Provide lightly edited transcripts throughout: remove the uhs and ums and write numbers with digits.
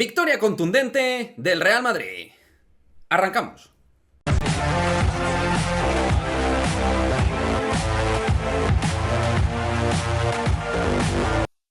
Victoria contundente del Real Madrid. Arrancamos.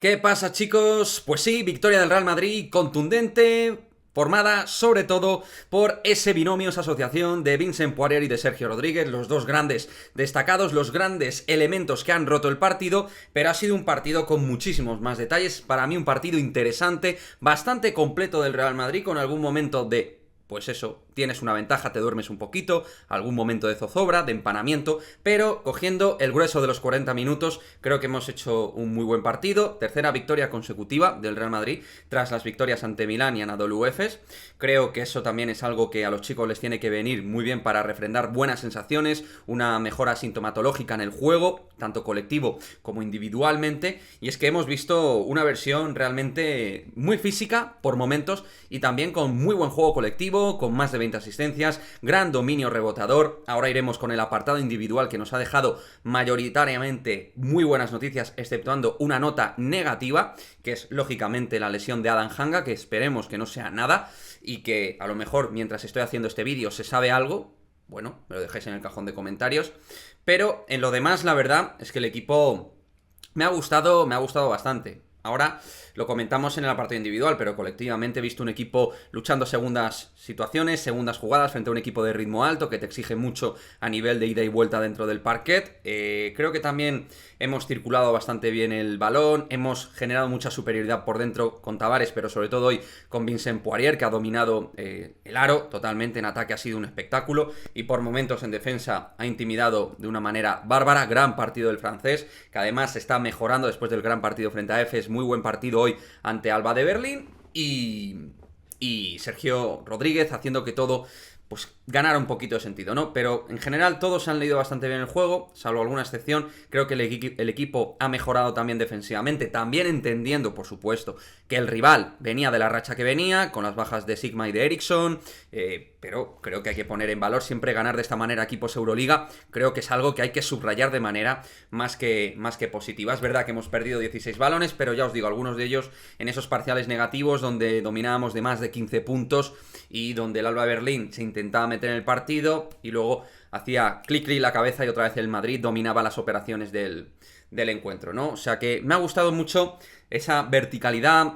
¿Qué pasa, chicos? Pues sí, victoria del Real Madrid contundente, formada sobre todo por ese binomio, esa asociación de Vincent Poirier y de Sergio Rodríguez, los dos grandes destacados, los grandes elementos que han roto el partido, pero ha sido un partido con muchísimos más detalles. Para mí un partido interesante, bastante completo del Real Madrid, con algún momento de... pues eso, tienes una ventaja, te duermes un poquito, algún momento de zozobra, de empanamiento, pero cogiendo el grueso de los 40 minutos, creo que hemos hecho un muy buen partido. Tercera victoria consecutiva del Real Madrid, tras las victorias ante Milán y Anadolu Efes. Creo que eso también es algo que a los chicos les tiene que venir muy bien para refrendar buenas sensaciones, una mejora sintomatológica en el juego, tanto colectivo como individualmente, y es que hemos visto una versión realmente muy física por momentos y también con muy buen juego colectivo, con más de 20 asistencias, gran dominio rebotador. Ahora iremos con el apartado individual que nos ha dejado mayoritariamente muy buenas noticias, exceptuando una nota negativa, que es lógicamente la lesión de Adam Hanga, que esperemos que no sea nada y que a lo mejor mientras estoy haciendo este vídeo se sabe algo. Bueno, me lo dejáis en el cajón de comentarios. Pero en lo demás, la verdad es que el equipo me ha gustado bastante. Ahora lo comentamos en el apartado individual, pero colectivamente he visto un equipo luchando segundas situaciones, segundas jugadas frente a un equipo de ritmo alto que te exige mucho a nivel de ida y vuelta dentro del parquet. Creo que también hemos circulado bastante bien el balón, hemos generado mucha superioridad por dentro con Tavares, pero sobre todo hoy con Vincent Poirier, que ha dominado el aro totalmente. En ataque ha sido un espectáculo y por momentos en defensa ha intimidado de una manera bárbara. Gran partido del francés, que además se está mejorando después del gran partido frente a Efes. Muy buen partido hoy ante Alba de Berlín y Sergio Rodríguez haciendo que todo pues ganara un poquito de sentido, ¿no? Pero en general todos han leído bastante bien el juego, salvo alguna excepción. Creo que el equipo ha mejorado también defensivamente, también entendiendo, por supuesto, que el rival venía de la racha que venía, con las bajas de Sigma y de Eriksson, pero creo que hay que poner en valor siempre ganar de esta manera equipos Euroliga. Creo que es algo que hay que subrayar de manera más que positiva. Es verdad que hemos perdido 16 balones, pero ya os digo, algunos de ellos en esos parciales negativos donde dominábamos de más de 15 puntos y donde el Alba Berlín se intentaba meter en el partido y luego hacía clic la cabeza y otra vez el Madrid dominaba las operaciones del encuentro, ¿no? O sea que me ha gustado mucho esa verticalidad.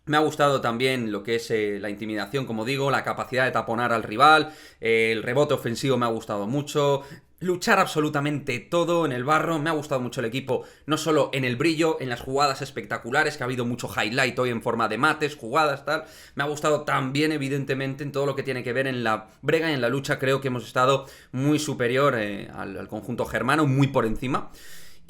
Me ha gustado también lo que es la intimidación, como digo, la capacidad de taponar al rival, el rebote ofensivo me ha gustado mucho, luchar absolutamente todo en el barro. Me ha gustado mucho el equipo, no solo en el brillo, en las jugadas espectaculares, que ha habido mucho highlight hoy en forma de mates, jugadas, tal. Me ha gustado también, evidentemente, en todo lo que tiene que ver en la brega y en la lucha. Creo que hemos estado muy superior al conjunto germano, muy por encima.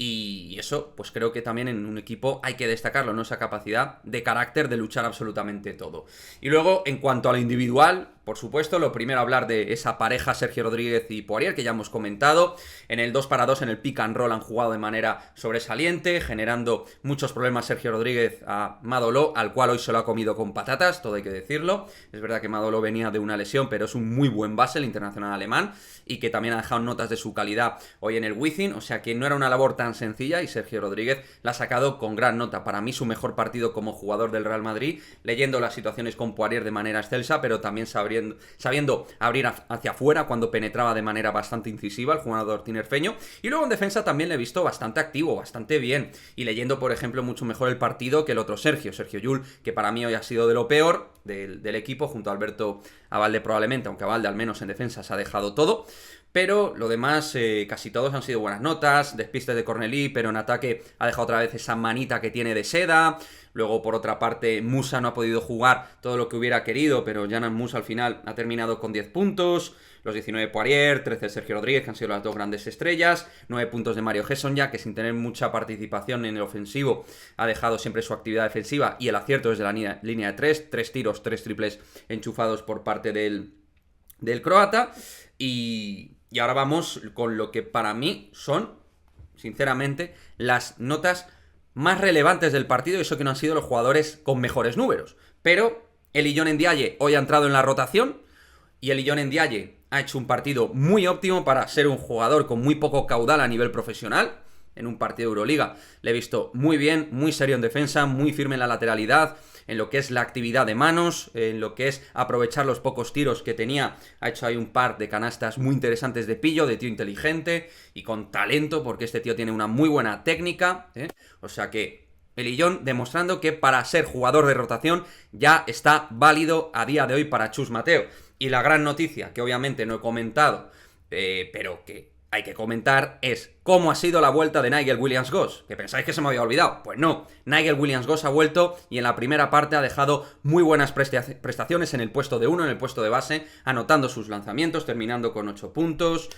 Y eso, pues creo que también en un equipo hay que destacarlo, ¿no? Esa capacidad de carácter de luchar absolutamente todo. Y luego, en cuanto a lo individual, por supuesto, lo primero hablar de esa pareja Sergio Rodríguez y Poirier, que ya hemos comentado. En el 2-2, en el pick and roll, han jugado de manera sobresaliente, generando muchos problemas Sergio Rodríguez a Madolo, al cual hoy se lo ha comido con patatas, todo hay que decirlo. Es verdad que Madolo venía de una lesión, pero es un muy buen base, el internacional alemán, y que también ha dejado notas de su calidad hoy en el Wizzing, o sea que no era una labor tan sencilla y Sergio Rodríguez la ha sacado con gran nota. Para mí su mejor partido como jugador del Real Madrid, leyendo las situaciones con Poirier de manera excelsa, pero también sabiendo abrir hacia afuera cuando penetraba de manera bastante incisiva el jugador tinerfeño. Y luego en defensa también le he visto bastante activo, bastante bien, y leyendo por ejemplo mucho mejor el partido que el otro Sergio Llull, que para mí hoy ha sido de lo peor del equipo, junto a Alberto Abalde probablemente, aunque Abalde al menos en defensa se ha dejado todo. Pero lo demás, casi todos han sido buenas notas. Despistes de Cornelí, pero en ataque ha dejado otra vez esa manita que tiene de seda. Luego, por otra parte, Musa no ha podido jugar todo lo que hubiera querido, pero Yanan Musa al final ha terminado con 10 puntos. Los 19 Poirier, 13 Sergio Rodríguez, que han sido las dos grandes estrellas. 9 puntos de Mario Gesson, ya que sin tener mucha participación en el ofensivo ha dejado siempre su actividad defensiva y el acierto desde la línea de 3. 3 tiros, 3 triples enchufados por parte del croata. Y ahora vamos con lo que para mí son, sinceramente, las notas más relevantes del partido, y eso que no han sido los jugadores con mejores números. Pero Ilion Ndiaye hoy ha entrado en la rotación y Ilion Ndiaye ha hecho un partido muy óptimo para ser un jugador con muy poco caudal a nivel profesional. En un partido de Euroliga le he visto muy bien, muy serio en defensa, muy firme en la lateralidad, en lo que es la actividad de manos, en lo que es aprovechar los pocos tiros que tenía. Ha hecho ahí un par de canastas muy interesantes de pillo, de tío inteligente y con talento, porque este tío tiene una muy buena técnica, ¿eh? O sea que Elillón demostrando que para ser jugador de rotación ya está válido a día de hoy para Chus Mateo. Y la gran noticia, que obviamente no he comentado, pero que hay que comentar, es cómo ha sido la vuelta de Nigel Williams-Goss. Que pensáis que se me había olvidado. Pues no, Nigel Williams-Goss ha vuelto y en la primera parte ha dejado muy buenas prestaciones en el puesto de 1, en el puesto de base, anotando sus lanzamientos, terminando con 8 puntos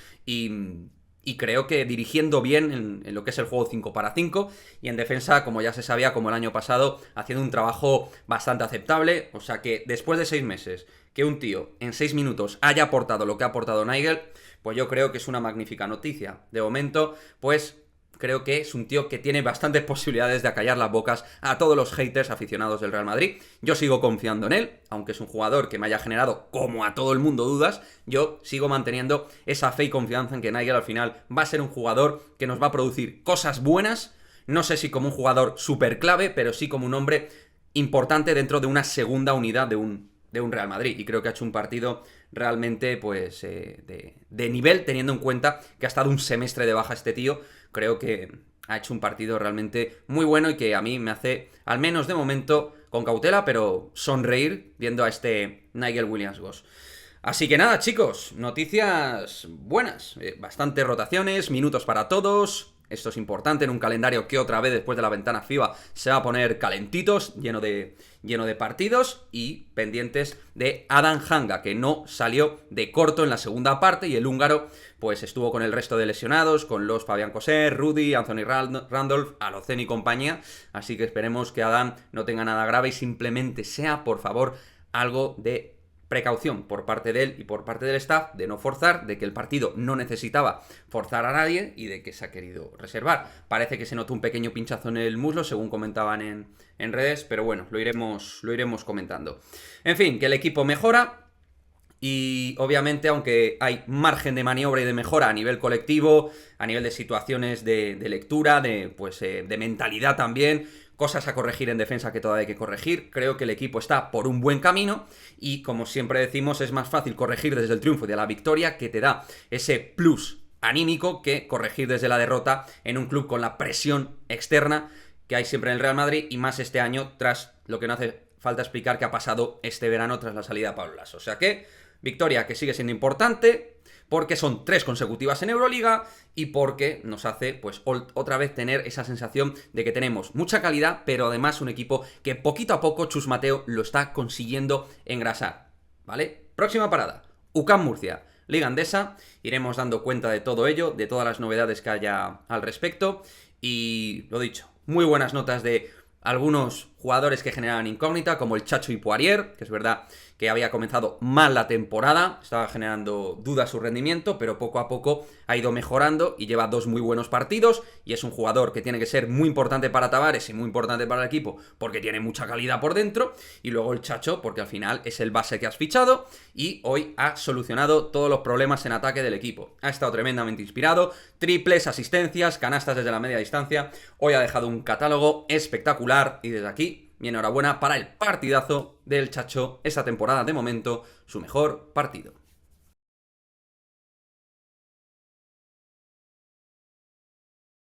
y creo que dirigiendo bien en lo que es el juego 5 para 5 y en defensa, como ya se sabía, como el año pasado, haciendo un trabajo bastante aceptable. O sea que después de 6 meses, que un tío en 6 minutos haya aportado lo que ha aportado Nigel, pues yo creo que es una magnífica noticia. De momento, pues creo que es un tío que tiene bastantes posibilidades de acallar las bocas a todos los haters aficionados del Real Madrid. Yo sigo confiando en él, aunque es un jugador que me haya generado, como a todo el mundo, dudas. Yo sigo manteniendo esa fe y confianza en que Nigel al final va a ser un jugador que nos va a producir cosas buenas. No sé si como un jugador súper clave, pero sí como un hombre importante dentro de una segunda unidad de un Real Madrid. Y creo que ha hecho un partido realmente pues de nivel, teniendo en cuenta que ha estado un semestre de baja este tío. Creo que ha hecho un partido realmente muy bueno y que a mí me hace, al menos de momento, con cautela, pero sonreír viendo a este Nigel Williams-Goss. Así que nada, chicos, noticias buenas. Bastantes rotaciones, minutos para todos. Esto es importante en un calendario que otra vez después de la ventana FIBA se va a poner calentitos, lleno de partidos, y pendientes de Adam Hanga, que no salió de corto en la segunda parte, y el húngaro pues estuvo con el resto de lesionados, con los Fabián Coser, Rudy, Anthony Randolph, Alocen y compañía. Así que esperemos que Adam no tenga nada grave y simplemente sea, por favor, algo de precaución por parte de él y por parte del staff, de no forzar, de que el partido no necesitaba forzar a nadie y de que se ha querido reservar. Parece que se notó un pequeño pinchazo en el muslo, según comentaban en redes, pero bueno, lo iremos comentando. En fin, que el equipo mejora y obviamente, aunque hay margen de maniobra y de mejora a nivel colectivo, a nivel de situaciones de lectura, de mentalidad también, cosas a corregir en defensa que todavía hay que corregir. Creo que el equipo está por un buen camino y, como siempre decimos, es más fácil corregir desde el triunfo y de la victoria, que te da ese plus anímico, que corregir desde la derrota en un club con la presión externa que hay siempre en el Real Madrid, y más este año tras lo que no hace falta explicar que ha pasado este verano tras la salida de Pablo Laso. O sea que victoria que sigue siendo importante, porque son 3 consecutivas en Euroliga y porque nos hace, pues, otra vez tener esa sensación de que tenemos mucha calidad, pero además un equipo que poquito a poco Chus Mateo lo está consiguiendo engrasar, ¿vale? Próxima parada, UCAM Murcia, Liga Andesa. Iremos dando cuenta de todo ello, de todas las novedades que haya al respecto. Y lo dicho, muy buenas notas de algunos jugadores que generaban incógnita, como el Chacho y Poirier, que es verdad que había comenzado mal la temporada, estaba generando dudas su rendimiento, pero poco a poco ha ido mejorando y lleva 2 muy buenos partidos, y es un jugador que tiene que ser muy importante para Tavares y muy importante para el equipo, porque tiene mucha calidad por dentro. Y luego el Chacho, porque al final es el base que has fichado y hoy ha solucionado todos los problemas en ataque del equipo. Ha estado tremendamente inspirado, triples, asistencias, canastas desde la media distancia. Hoy ha dejado un catálogo espectacular y desde aquí mi enhorabuena para el partidazo del Chacho esta temporada, de momento su mejor partido.